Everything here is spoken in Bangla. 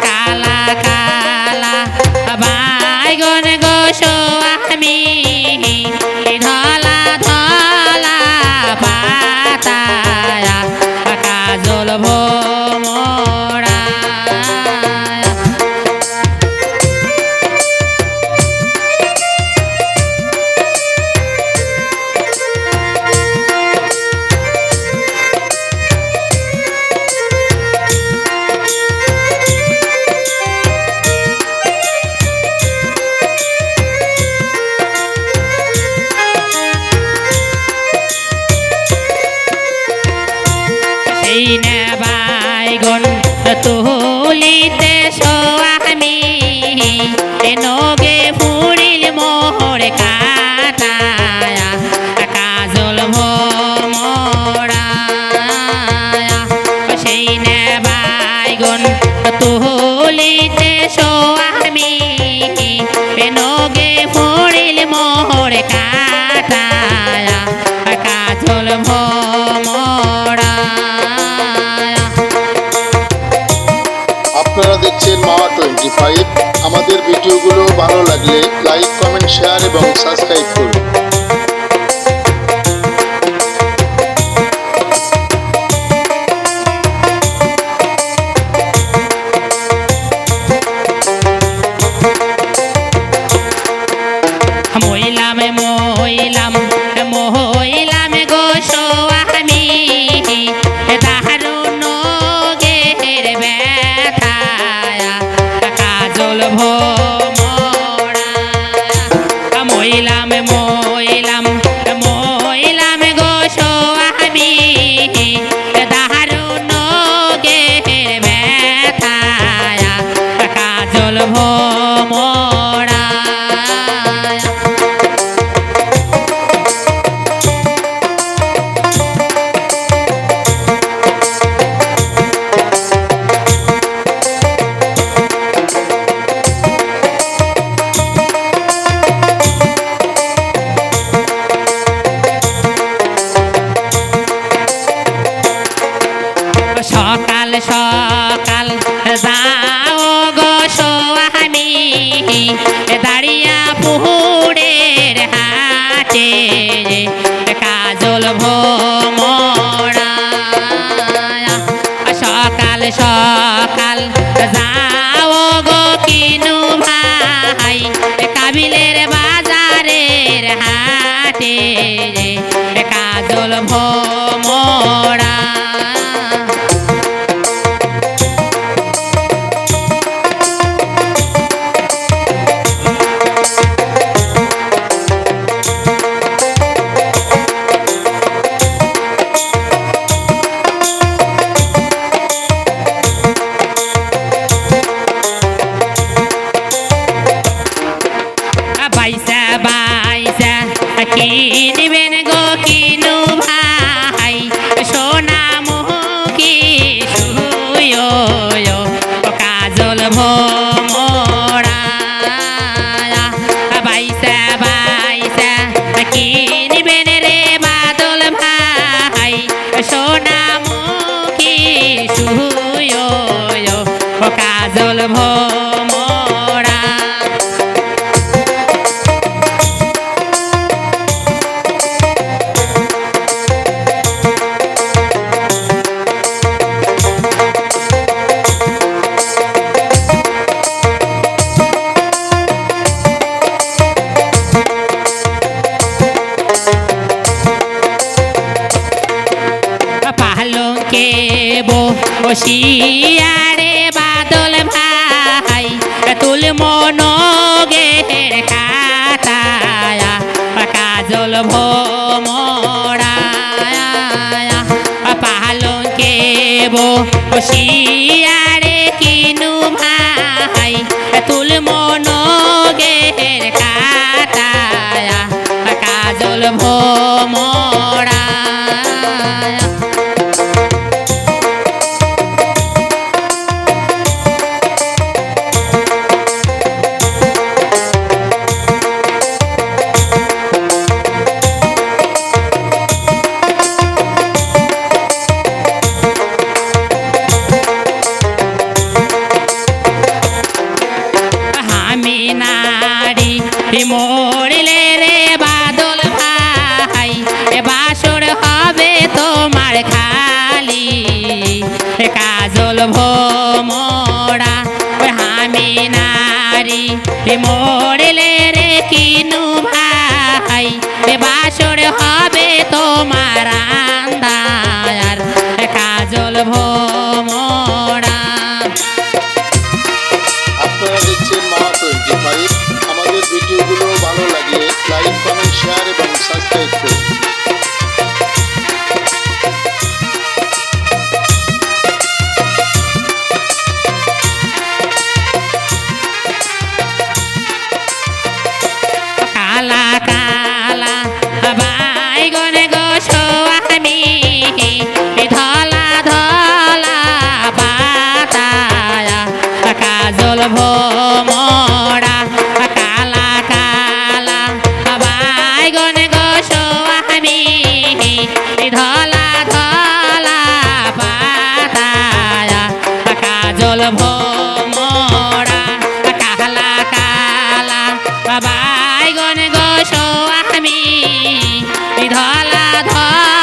কালা কালা বাইগন গো স্বামী ধলা ধলা পাতা কাজল ভোমরা বাইগন তুলিতে স্বামী নগে ফুরিল মোহর কাটায়া কাজল ভোমরা সেই নে বাইগন তুলিতে স্বামী নগে ফুরিল মোহর কাটায়া কাজল ভোমরা। আপনারা দেখছেন মাওয়া 25। আমাদের ভিডিওগুলো ভালো লাগলে লাইক, কমেন্ট, শেয়ার এবং সাবস্ক্রাইব করুন। মহিলাম মহিলাম মহিলাম গো স্বামী দারুণ গের ব্যথা কাজল ভোমরা মহিলাম মহিলাম মহিলাম গো স্বামী দারুণ গের ব্যথা কাজল ভোমরা। সকাল সকাল যাও গো স্বামী দাঁড়িয়া পুহুরের হাটে কাজল ভোমরা সকাল সকাল যাও গো কিনু ভাই কাবিলের বাজারের হাটে কাজল ভোমরা। বাইসা বাইসা কিনবেন গো কিনু ভাই সোনা মুখী সুয় কাজল ভোমরা বাইসা বাইসা কিনবেন রে বাদল ভাই সোনা মুখী সুয় কাজল ভোমরা। পালঙ্কে বসিয়ারে বাদল ভাই তুল মনোগের কাটায়া কাজল ভোমরা পালঙ্কে বসিয়ারে কিনু ভাই তুল মনোগের কাটায়া কাজল ভোমরা। মরিলে রে বাদল ভাই বাসর হবে তোমার খালি কাজল ভোমরা হামি নারী মরিলে রে কিনু ভাই বাসর হবে তোমার আন্দার কাজল ভোমরা। আপনারা দেখছেন মা 25। আমাদের ভিডিওগুলো ভালো লাগলে লাইক কমেন্ট শেয়ার এবং সাবস্ক্রাইব করুন। কালা কালা বাইগন গো আমি ধলা ধলা পাতায়া কাজল ভোমরা কালা কালা বাইগন গো আমি ধলা ধলা পাতায়া কাজল ভোমরা কালা কালা বাইগন গো আমি ধলা ধলা